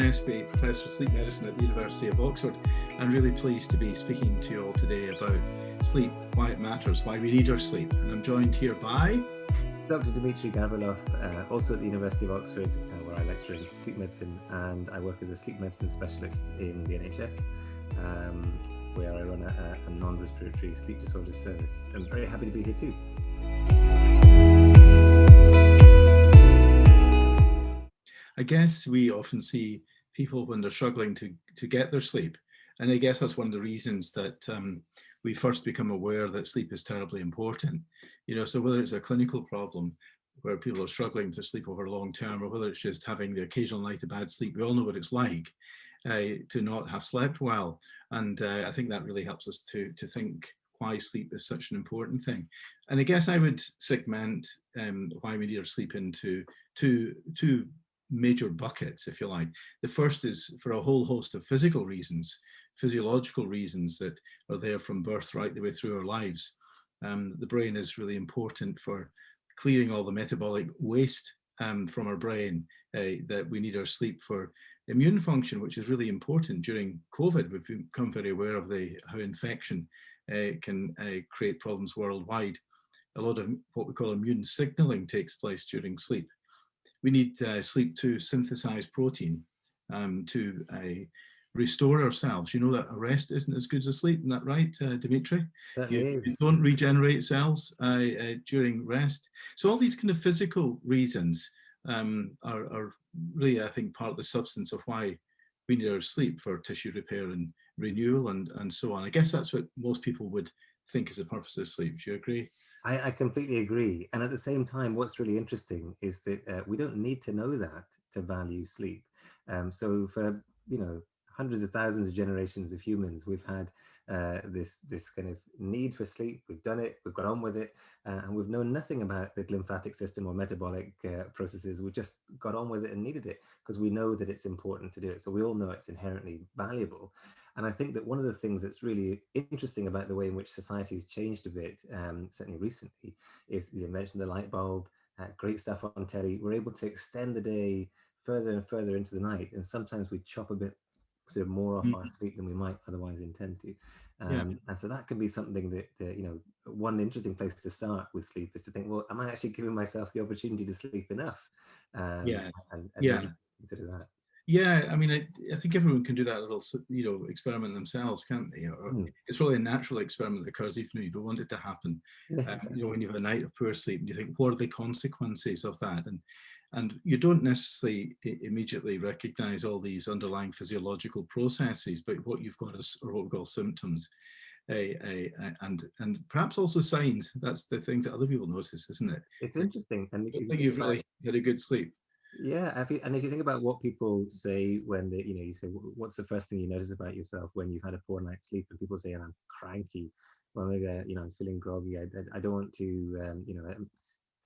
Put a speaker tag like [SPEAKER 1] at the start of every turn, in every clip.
[SPEAKER 1] Espie, Professor of Sleep Medicine at the University of Oxford. I'm really pleased to be speaking to you all today about sleep, why it matters, why we need our sleep. And I'm joined here by
[SPEAKER 2] Dr. Dimitri Gavriloff, also at the University of Oxford, where I lecture in sleep medicine, and I work as a sleep medicine specialist in the NHS, where I run a non-respiratory sleep disorders service. I'm very happy to be here too.
[SPEAKER 1] I guess we often see people when they're struggling to get their sleep. And I guess that's one of the reasons that we first become aware that sleep is terribly important. So whether it's a clinical problem where people are struggling to sleep over long term, or whether it's just having the occasional night of bad sleep, we all know what it's like to not have slept well. And I think that really helps us to think why sleep is such an important thing. And I guess I would segment why we need our sleep into two major buckets, if you like. The first is for a whole host of physical reasons, physiological reasons that are there from birth right the way through our lives. The brain is really important for clearing all the metabolic waste from our brain, that we need our sleep for immune function, which is really important during COVID. We've become very aware of how infection can create problems worldwide. A lot of what we call immune signaling takes place during sleep. We need sleep to synthesize protein, to restore ourselves. You know that a rest isn't as good as sleep, isn't that right, Dimitri?
[SPEAKER 2] Certainly
[SPEAKER 1] You
[SPEAKER 2] is.
[SPEAKER 1] don't regenerate cells during rest. So all these kind of physical reasons are really, I think, part of the substance of why we need our sleep for tissue repair and renewal and so on. I guess that's what most people would think is the purpose of sleep. Do you agree?
[SPEAKER 2] I completely agree. And at the same time, what's really interesting is that we don't need to know that to value sleep. So for, hundreds of thousands of generations of humans, we've had this kind of need for sleep. We've done it, we've got on with it, and we've known nothing about the lymphatic system or metabolic processes. We've just got on with it and needed it because we know that it's important to do it. So we all know it's inherently valuable. And I think that one of the things that's really interesting about the way in which society has changed a bit, certainly recently, is the invention of the light bulb, great stuff on telly. We're able to extend the day further and further into the night. And sometimes we chop a bit sort of more off our sleep than we might otherwise intend to. And so that can be something that, one interesting place to start with sleep is to think, well, am I actually giving myself the opportunity to sleep enough? And maybe consider that.
[SPEAKER 1] Yeah, I mean, I think everyone can do that little, experiment themselves, can't they? Or it's probably a natural experiment that occurs even though you don't want it to happen.
[SPEAKER 2] Yeah, exactly.
[SPEAKER 1] When you have a night of poor sleep, and you think, what are the consequences of that? And you don't necessarily immediately recognize all these underlying physiological processes, but what you've got is, or what we call symptoms, and perhaps also signs. That's the things that other people notice, isn't it?
[SPEAKER 2] It's interesting. And if
[SPEAKER 1] I
[SPEAKER 2] you
[SPEAKER 1] think
[SPEAKER 2] think
[SPEAKER 1] you've
[SPEAKER 2] about,
[SPEAKER 1] really had a good sleep.
[SPEAKER 2] yeah, and if you think about what people say when they, you say, what's the first thing you notice about yourself when you've had a poor night's sleep? And people say, I'm cranky. Well, maybe, I'm feeling groggy. I don't want to,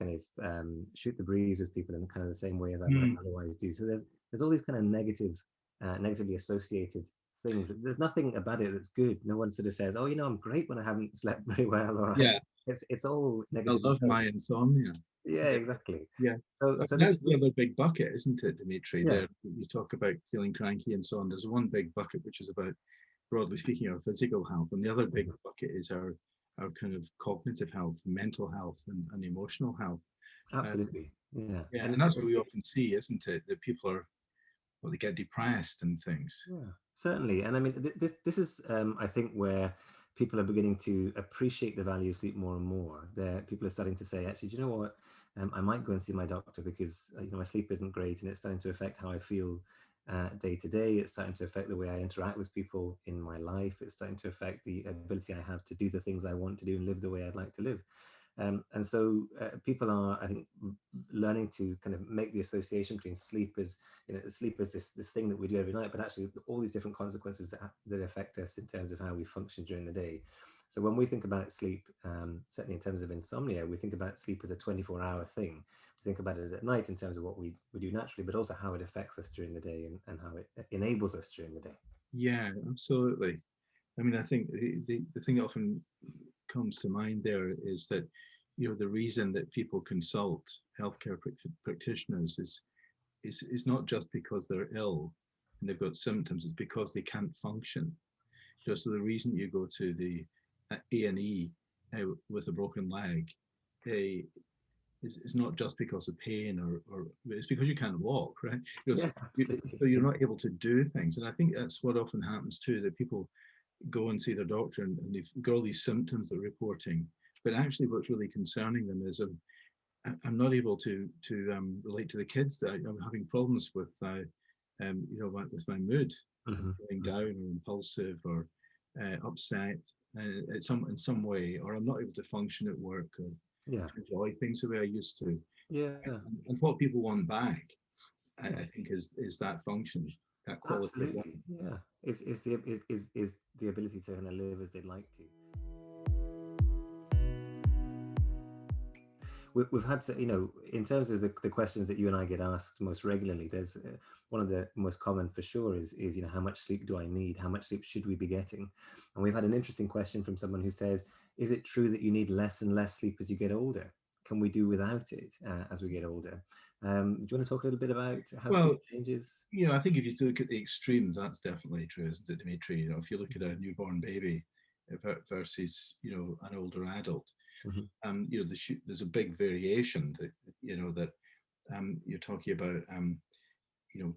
[SPEAKER 2] kind of shoot the breeze with people in kind of the same way as I might otherwise do. So there's all these kind of negatively associated things. There's nothing about it that's good. No one sort of says, oh, I'm great when I haven't slept very well, or
[SPEAKER 1] Yeah,
[SPEAKER 2] it's all
[SPEAKER 1] I
[SPEAKER 2] negative.
[SPEAKER 1] love my insomnia.
[SPEAKER 2] Yeah, exactly.
[SPEAKER 1] Yeah.
[SPEAKER 2] So this,
[SPEAKER 1] That's the other big bucket, isn't it, Dimitri?
[SPEAKER 2] yeah.
[SPEAKER 1] There, you talk about feeling cranky and so on. There's one big bucket which is about, broadly speaking, our physical health, and the other big bucket is our kind of cognitive health, mental health, and emotional health.
[SPEAKER 2] Absolutely. Yeah.
[SPEAKER 1] Yeah,
[SPEAKER 2] And
[SPEAKER 1] and that's what we often see, isn't it? That people are, well, they get depressed and things.
[SPEAKER 2] yeah, certainly. And I mean, this is, I think, where people are beginning to appreciate the value of sleep more and more. People are starting to say, actually, do you know what? I might go and see my doctor because my sleep isn't great, and it's starting to affect how I feel day to day. It's starting to affect the way I interact with people in my life. It's starting to affect the ability I have to do the things I want to do and live the way I'd like to live. And so people are, I think, learning to kind of make the association between sleep as, sleep as this thing that we do every night, but actually all these different consequences that affect us in terms of how we function during the day. So when we think about sleep, certainly in terms of insomnia, we think about sleep as a 24-hour thing. We think about it at night in terms of what we do naturally, but also how it affects us during the day and how it enables us during the day.
[SPEAKER 1] Yeah, absolutely. I mean, I think the thing that often comes to mind there is that, the reason that people consult healthcare practitioners is not just because they're ill, and they've got symptoms, it's because they can't function. So the reason you go to the A&E with a broken leg uh, is not just because of pain, or it's because you can't walk, right?
[SPEAKER 2] Yeah,
[SPEAKER 1] So
[SPEAKER 2] absolutely.
[SPEAKER 1] you're
[SPEAKER 2] Yeah.
[SPEAKER 1] not able to do things. And I think that's what often happens too, that people go and see their doctor, and they've got all these symptoms they're reporting. But actually what's really concerning them is I'm not able to relate to the kids, that I'm having problems with with my mood. I'm
[SPEAKER 2] Hmm.
[SPEAKER 1] feeling down or impulsive or upset in some way, or I'm not able to function at work or
[SPEAKER 2] Yeah.
[SPEAKER 1] enjoy things the way I used to.
[SPEAKER 2] Yeah.
[SPEAKER 1] And what people want back, I think, is that function, that quality of life.
[SPEAKER 2] Absolutely. Yeah. Is the ability to kind of live as they'd like to. We've had, in terms of the questions that you and I get asked most regularly, there's one of the most common for sure is, how much sleep do I need? How much sleep should we be getting? And we've had an interesting question from someone who says, is it true that you need less and less sleep as you get older? Can we do without it as we get older? Do you want to talk a little bit about how
[SPEAKER 1] Well,
[SPEAKER 2] sleep changes?
[SPEAKER 1] I think if you look at the extremes, that's definitely true, isn't it, Dimitri? If you look at a newborn baby versus an older adult,
[SPEAKER 2] Hmm.
[SPEAKER 1] there's a big variation that you're talking about.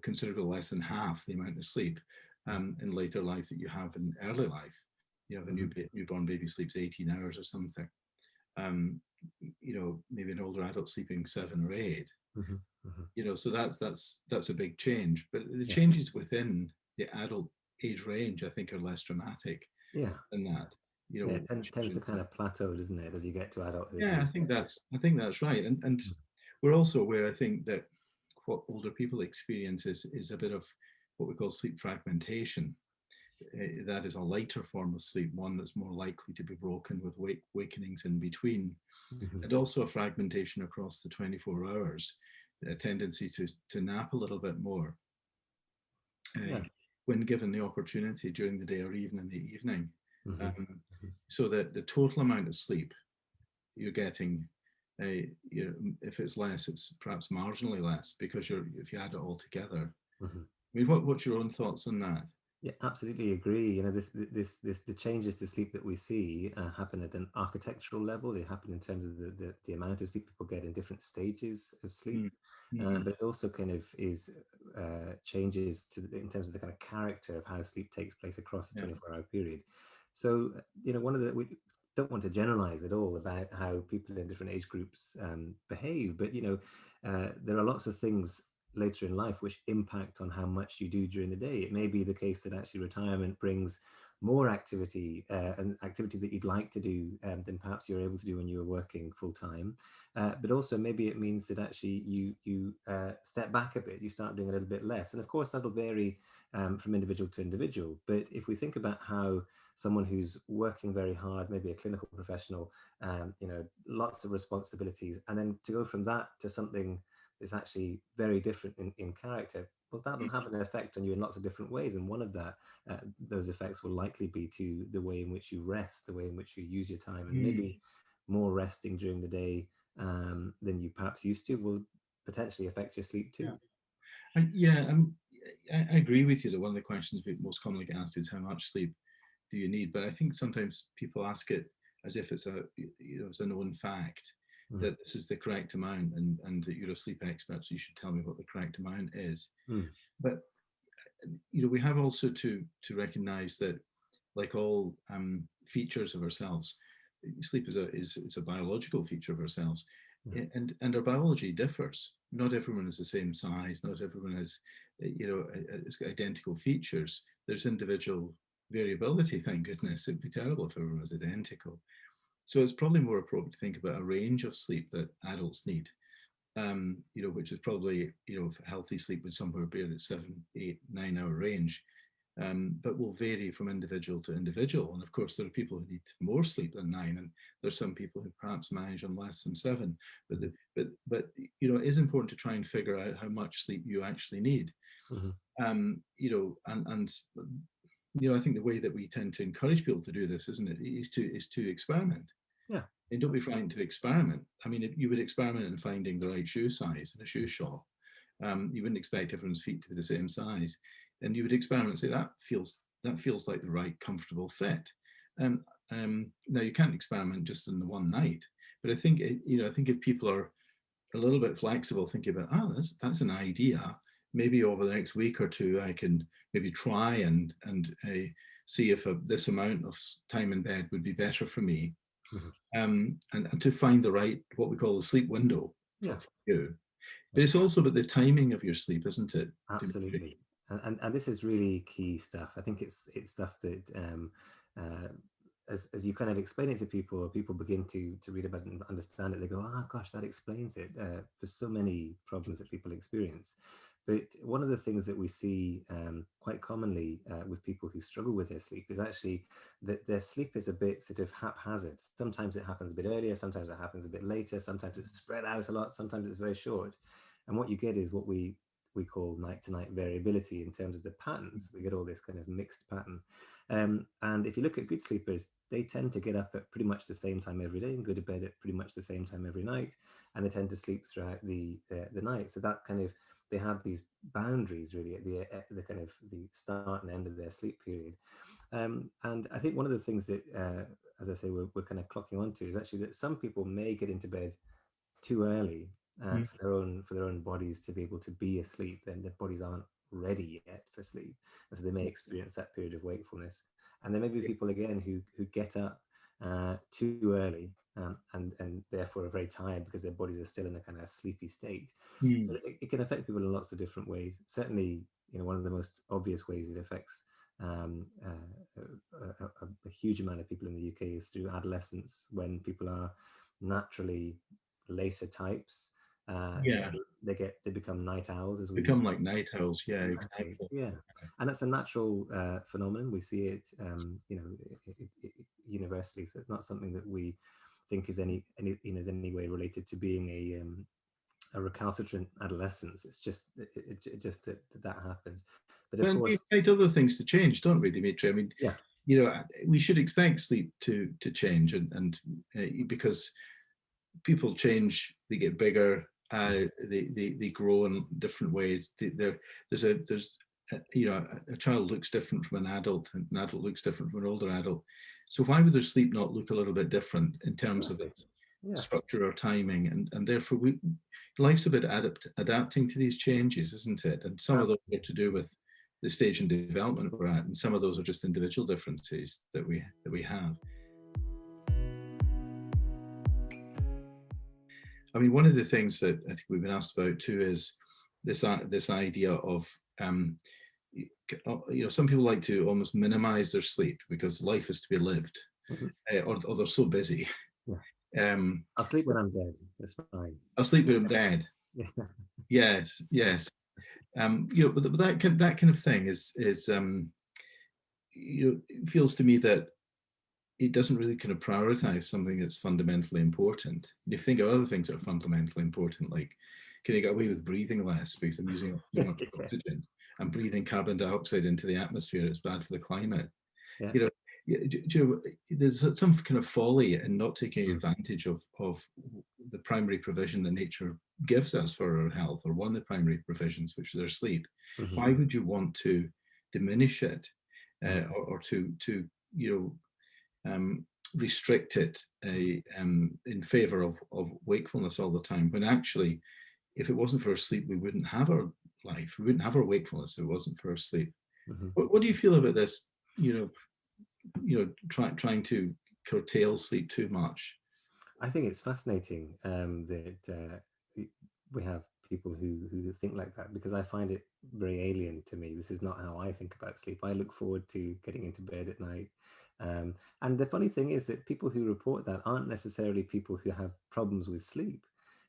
[SPEAKER 1] Considerably less than half the amount of sleep in later life that you have in early life. A
[SPEAKER 2] Hmm.
[SPEAKER 1] newborn baby sleeps 18 hours or something. Um, maybe an older adult sleeping 7 or 8.
[SPEAKER 2] Hmm. Hmm.
[SPEAKER 1] So that's a big change. But the
[SPEAKER 2] Yeah.
[SPEAKER 1] changes within the adult age range, I think, are less dramatic
[SPEAKER 2] Yeah.
[SPEAKER 1] than that.
[SPEAKER 2] Yeah. It tends to
[SPEAKER 1] Children,
[SPEAKER 2] kind of plateau, doesn't it, as you get to adulthood?
[SPEAKER 1] yeah, I think that's right. And we're also aware, I think, that what older people experience is a bit of what we call sleep fragmentation. That is a lighter form of sleep, one that's more likely to be broken with wakenings in between,
[SPEAKER 2] Hmm.
[SPEAKER 1] and also a fragmentation across the 24 hours, a tendency to nap a little bit more uh,
[SPEAKER 2] Yeah.
[SPEAKER 1] when given the opportunity during the day or even in the evening.
[SPEAKER 2] Hmm.
[SPEAKER 1] Um, so that the total amount of sleep you're getting, if it's less, it's perhaps marginally less because if you add it all together.
[SPEAKER 2] Hmm.
[SPEAKER 1] I mean, what's your own thoughts on that?
[SPEAKER 2] Yeah, absolutely agree. The changes to sleep that we see happen at an architectural level. They happen in terms of the amount of sleep people get in different stages of sleep.
[SPEAKER 1] Mm. Mm.
[SPEAKER 2] But it also kind of is changes in terms of the kind of character of how sleep takes place across the
[SPEAKER 1] Yeah.
[SPEAKER 2] 24-hour period. So, one of we don't want to generalize at all about how people in different age groups behave, but, there are lots of things later in life which impact on how much you do during the day. It may be the case that actually retirement brings more activity and activity that you'd like to do than perhaps you're able to do when you were working full time. But also maybe it means that actually you step back a bit, you start doing a little bit less. And of course that'll vary from individual to individual. But if we think about how someone who's working very hard, maybe a clinical professional, lots of responsibilities, and then to go from that to something is actually very different in character, well, that'll have an effect on you in lots of different ways. And one of those effects will likely be to the way in which you rest, the way in which you use your time, and
[SPEAKER 1] Mm.
[SPEAKER 2] maybe more resting during the day than you perhaps used to will potentially affect your sleep too.
[SPEAKER 1] Yeah. I agree with you that one of the questions we most commonly get asked is how much sleep do you need? But I think sometimes people ask it as if it's it's a known fact
[SPEAKER 2] Mm.
[SPEAKER 1] that this is the correct amount, and that you're a sleep expert, so you should tell me what the correct amount is.
[SPEAKER 2] Mm.
[SPEAKER 1] But we have also to recognize that, like all features of ourselves, sleep is a biological feature of ourselves,
[SPEAKER 2] Yeah.
[SPEAKER 1] and our biology differs. Not everyone is the same size. Not everyone has has got identical features. There's individual variability. Thank goodness. It'd be terrible if everyone was identical. So it's probably more appropriate to think about a range of sleep that adults need, which is probably, healthy sleep would somewhere be in the 7, 8, 9 hour range, but will vary from individual to individual. And of course, there are people who need more sleep than 9, and there's some people who perhaps manage on less than 7. But
[SPEAKER 2] Mm-hmm.
[SPEAKER 1] it is important to try and figure out how much sleep you actually need.
[SPEAKER 2] Mm-hmm.
[SPEAKER 1] And I think the way that we tend to encourage people to do this, isn't it, is to experiment.
[SPEAKER 2] Yeah.
[SPEAKER 1] And don't be frightened to experiment. I mean, if you would experiment in finding the right shoe size in a shoe shop, you wouldn't expect everyone's feet to be the same size. and you would experiment and say that feels like the right comfortable fit. Now you can't experiment just in the one night, but I think I think if people are a little bit flexible, thinking about, oh, that's an idea. Maybe over the next week or two, I can maybe try and see if this amount of time in bed would be better for me,
[SPEAKER 2] Mhm.
[SPEAKER 1] and to find the right, what we call the sleep window
[SPEAKER 2] Yeah,
[SPEAKER 1] for you.
[SPEAKER 2] yeah,
[SPEAKER 1] But it's also about the timing of your sleep, isn't it, Dimitri?
[SPEAKER 2] absolutely. And this is really key stuff. I think it's stuff that uh, as you kind of explain it to people, or people begin to read about it and understand it, they go, oh gosh, that explains it for so many problems that people experience. But one of the things that we see quite commonly with people who struggle with their sleep is actually that their sleep is a bit sort of haphazard. Sometimes it happens a bit earlier, sometimes it happens a bit later, sometimes it's spread out a lot, sometimes it's very short. And what you get is what we call night to night variability in terms of the patterns. We get all this kind of mixed pattern. And if you look at good sleepers, they tend to get up at pretty much the same time every day and go to bed at pretty much the same time every night, and they tend to sleep throughout the night. So that kind of, they have these boundaries really at the kind of the start and end of their sleep period. And I think one of the things that, as I say, we're kind of clocking onto is actually that some people may get into bed too early
[SPEAKER 1] Mm.
[SPEAKER 2] for their own bodies to be able to be asleep. Then their bodies aren't ready yet for sleep, and so they may experience that period of wakefulness. And there may be people again who get up too early, and therefore are very tired because their bodies are still in a kind of sleepy state. So
[SPEAKER 1] Mm.
[SPEAKER 2] it can affect people in lots of different ways. Certainly, one of the most obvious ways it affects a huge amount of people in the UK is through adolescence, when people are naturally later types.
[SPEAKER 1] Yeah,
[SPEAKER 2] They become night owls, as we
[SPEAKER 1] become like night owls. Yeah,
[SPEAKER 2] exactly,
[SPEAKER 1] exactly.
[SPEAKER 2] yeah. And that's a natural phenomenon. We see it, universally. So it's not something that we think is is any way related to being a recalcitrant adolescence. It's just just that happens. But of
[SPEAKER 1] But we
[SPEAKER 2] course,
[SPEAKER 1] expect other things to change, don't we, Dimitri? I mean,
[SPEAKER 2] yeah,
[SPEAKER 1] we should expect sleep to change, and because people change, they get bigger, they grow in different ways. There's a child looks different from an adult, and an adult looks different from an older adult. So why would their sleep not look a little bit different in terms of
[SPEAKER 2] exactly,
[SPEAKER 1] its
[SPEAKER 2] yeah.
[SPEAKER 1] structure or timing? And therefore, life's about adapting to these changes, isn't it? And some of those are to do with the stage in development we're at, and some of those are just individual differences that we have. I mean, one of the things that I think we've been asked about too is this idea of some people like to almost minimize their sleep because life is to be lived,
[SPEAKER 2] Mhm.
[SPEAKER 1] or they're so busy.
[SPEAKER 2] Yeah.
[SPEAKER 1] Um,
[SPEAKER 2] I'll sleep when I'm dead. It's fine.
[SPEAKER 1] I'll sleep when I'm dead.
[SPEAKER 2] Yeah.
[SPEAKER 1] Yes, yes. But that kind of thing is it feels to me that it doesn't really kind of prioritize something that's fundamentally important. You think of other things that are fundamentally important, like can I get away with breathing less because I'm using too much
[SPEAKER 2] Yeah.
[SPEAKER 1] oxygen? I'm breathing carbon dioxide into the atmosphere. It's bad for the climate.
[SPEAKER 2] Yeah.
[SPEAKER 1] You know, there's some kind of folly in not taking
[SPEAKER 2] Mm.
[SPEAKER 1] advantage of the primary provision that nature gives us for our health, or one of the primary provisions, which is our sleep.
[SPEAKER 2] Mhm.
[SPEAKER 1] Why would you want to diminish it,
[SPEAKER 2] Mm.
[SPEAKER 1] or to restrict it in favor of wakefulness all the time, when actually, if it wasn't for our sleep, we wouldn't have our life, we wouldn't have our wakefulness if it wasn't for our sleep.
[SPEAKER 2] Mhm.
[SPEAKER 1] What do you feel about this? Trying to curtail sleep too much.
[SPEAKER 2] I think it's fascinating that we have people who think like that, because I find it very alien to me. This is not how I think about sleep. I look forward to getting into bed at night. And the funny thing is that people who report that aren't necessarily people who have problems with sleep.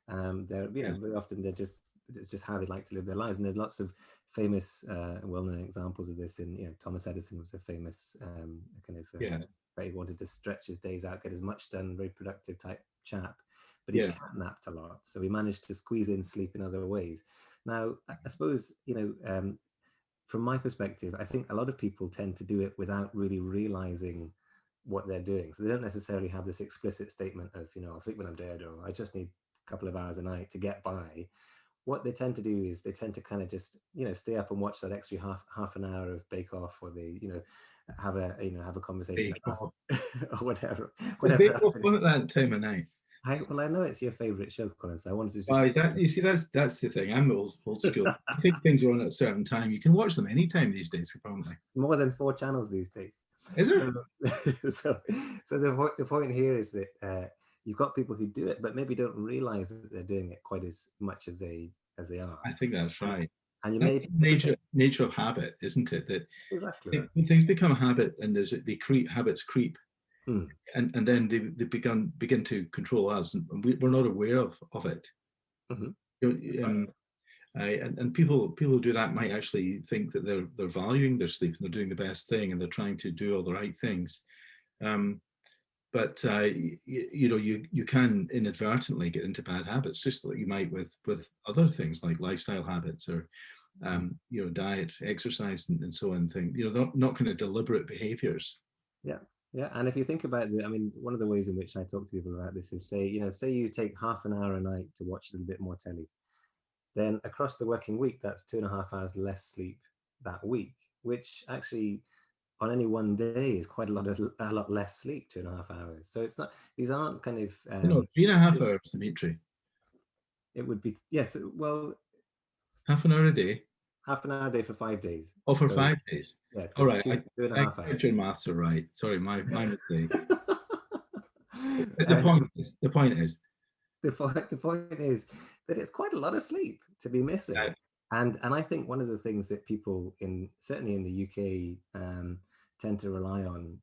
[SPEAKER 2] They're,
[SPEAKER 1] Yes.
[SPEAKER 2] very often it's just how they like to live their lives. And there's lots of famous, well-known examples of this. In, Thomas Edison was a famous kind of
[SPEAKER 1] Yeah.
[SPEAKER 2] he wanted to stretch his days out, get as much done, very productive type chap, but he
[SPEAKER 1] Yeah.
[SPEAKER 2] catnapped a lot. So he managed to squeeze in sleep in other ways. Now, I suppose, from my perspective, I think a lot of people tend to do it without really realizing what they're doing. So they don't necessarily have this explicit statement of, I'll sleep when I'm dead, or I just need a couple of hours a night to get by. what they tend to do is they tend to kind of just, stay up and watch that extra half an hour of Bake Off, or they, have a conversation
[SPEAKER 1] Bake
[SPEAKER 2] across
[SPEAKER 1] Off.
[SPEAKER 2] or whatever
[SPEAKER 1] Bake
[SPEAKER 2] else
[SPEAKER 1] Off
[SPEAKER 2] it
[SPEAKER 1] on
[SPEAKER 2] is.
[SPEAKER 1] at that time of night.
[SPEAKER 2] I know it's your favorite show, Colin, so I wanted to
[SPEAKER 1] Well,
[SPEAKER 2] just
[SPEAKER 1] you see, that's the thing. I'm old school. I think things are on at a certain time. You can watch them anytime these days, apparently.
[SPEAKER 2] more than 4 channels these days.
[SPEAKER 1] Is there?
[SPEAKER 2] So, so the point here is that you've got people who do it, but maybe don't realize that they're doing it quite as much as they are.
[SPEAKER 1] I think that's right.
[SPEAKER 2] And you
[SPEAKER 1] That's
[SPEAKER 2] may
[SPEAKER 1] the nature of habit, isn't it? That
[SPEAKER 2] exactly right.
[SPEAKER 1] when things become a habit and habits creep,
[SPEAKER 2] Hmm.
[SPEAKER 1] and then they begin to control us, and we're not aware of it.
[SPEAKER 2] Mm-hmm.
[SPEAKER 1] And people who do that might actually think that they're valuing their sleep and they're doing the best thing and they're trying to do all the right things. But you can inadvertently get into bad habits, just like you might with other things like lifestyle habits or diet, exercise, and so on. Not kind of deliberate behaviors.
[SPEAKER 2] Yeah, and if you think about one of the ways in which I talk to people about this is say you take half an hour a night to watch a little bit more telly, then across the working week, that's 2.5 hours less sleep that week, which actually on any one day is quite a lot less sleep, 2.5 hours. So it's not, these aren't kind of
[SPEAKER 1] 3.5 hours, Dimitri.
[SPEAKER 2] It would be, yes, well,
[SPEAKER 1] half an hour a day.
[SPEAKER 2] Half an hour a day for 5 days.
[SPEAKER 1] Oh, for 5 days.
[SPEAKER 2] Yeah.
[SPEAKER 1] All right.
[SPEAKER 2] 2.5 hours.
[SPEAKER 1] Your maths are right. Sorry, my mistake. The point is.
[SPEAKER 2] The point is that it's quite a lot of sleep to be missing. Right. And I think one of the things that people certainly in the UK tend to rely on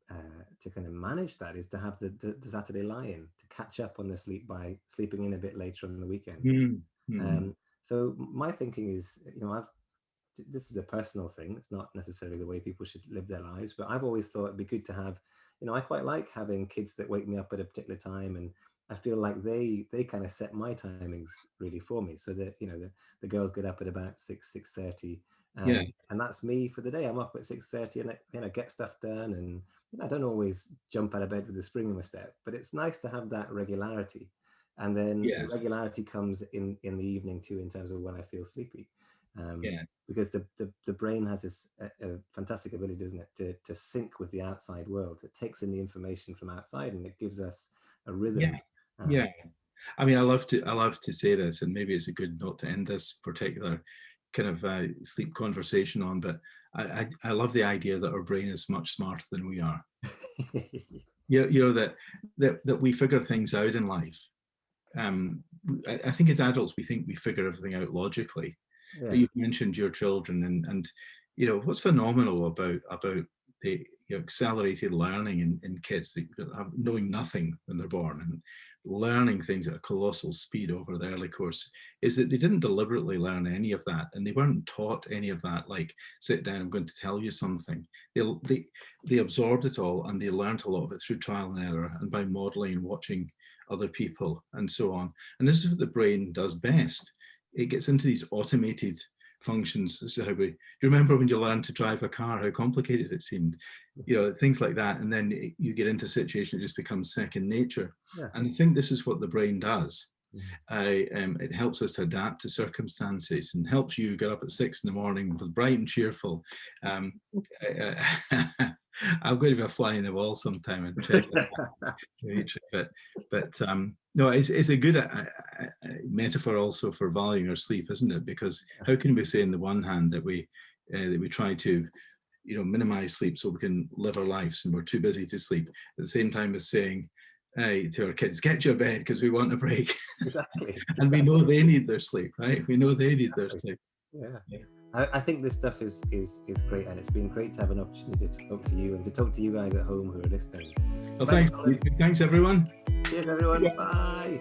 [SPEAKER 2] to kind of manage that is to have the Saturday lie-in, to catch up on the sleep by sleeping in a bit later on the weekend. Mm-hmm. So my thinking is, this is a personal thing. It's not necessarily the way people should live their lives, but I've always thought it'd be good to have, I quite like having kids that wake me up at a particular time, and I feel like they kind of set my timings really for me, so that the girls get up at about 6:30, and that's me for the day. I'm up at 6:30 and get stuff done, and I don't always jump out of bed with a spring in my step, but it's nice to have that regularity. And then the regularity comes in the evening too, in terms of when I feel sleepy. Because the brain has this a fantastic ability, doesn't it, to sync with the outside world. It takes in the information from outside and it gives us a rhythm.
[SPEAKER 1] I mean, I love to say this, and maybe it's a good note to end this particular kind of sleep conversation on, but I love the idea that our brain is much smarter than we are. That we figure things out in life. I think as adults we think we figure everything out logically. But you mentioned your children, and what's phenomenal about the accelerated learning in kids, that knowing nothing when they're born and learning things at a colossal speed over the early course, is that they didn't deliberately learn any of that, and they weren't taught any of that, like, sit down, I'm going to tell you something. They absorbed it all, and they learned a lot of it through trial and error and by modeling and watching other people and so on. And this is what the brain does best. It gets into these automated functions. This is how you remember when you learned to drive a car, how complicated it seemed, things like that. And then you get into a situation, it just becomes second nature. And I think this is what the brain does. It helps us to adapt to circumstances and helps you get up at 6 a.m. bright and cheerful. I'm going to be a fly in the wall sometime and check that. But no, it's a good metaphor also for valuing our sleep, isn't it? Because how can we say on the one hand that we try to minimize sleep so we can live our lives and we're too busy to sleep, at the same time as saying to our kids, get your bed because we want a break.
[SPEAKER 2] Exactly.
[SPEAKER 1] And we know they need their sleep, right? We know they need their sleep.
[SPEAKER 2] I think this stuff is great, and it's been great to have an opportunity to talk to you and to talk to you guys at home who are listening.
[SPEAKER 1] Well, thanks everyone.
[SPEAKER 2] Cheers everyone. Bye.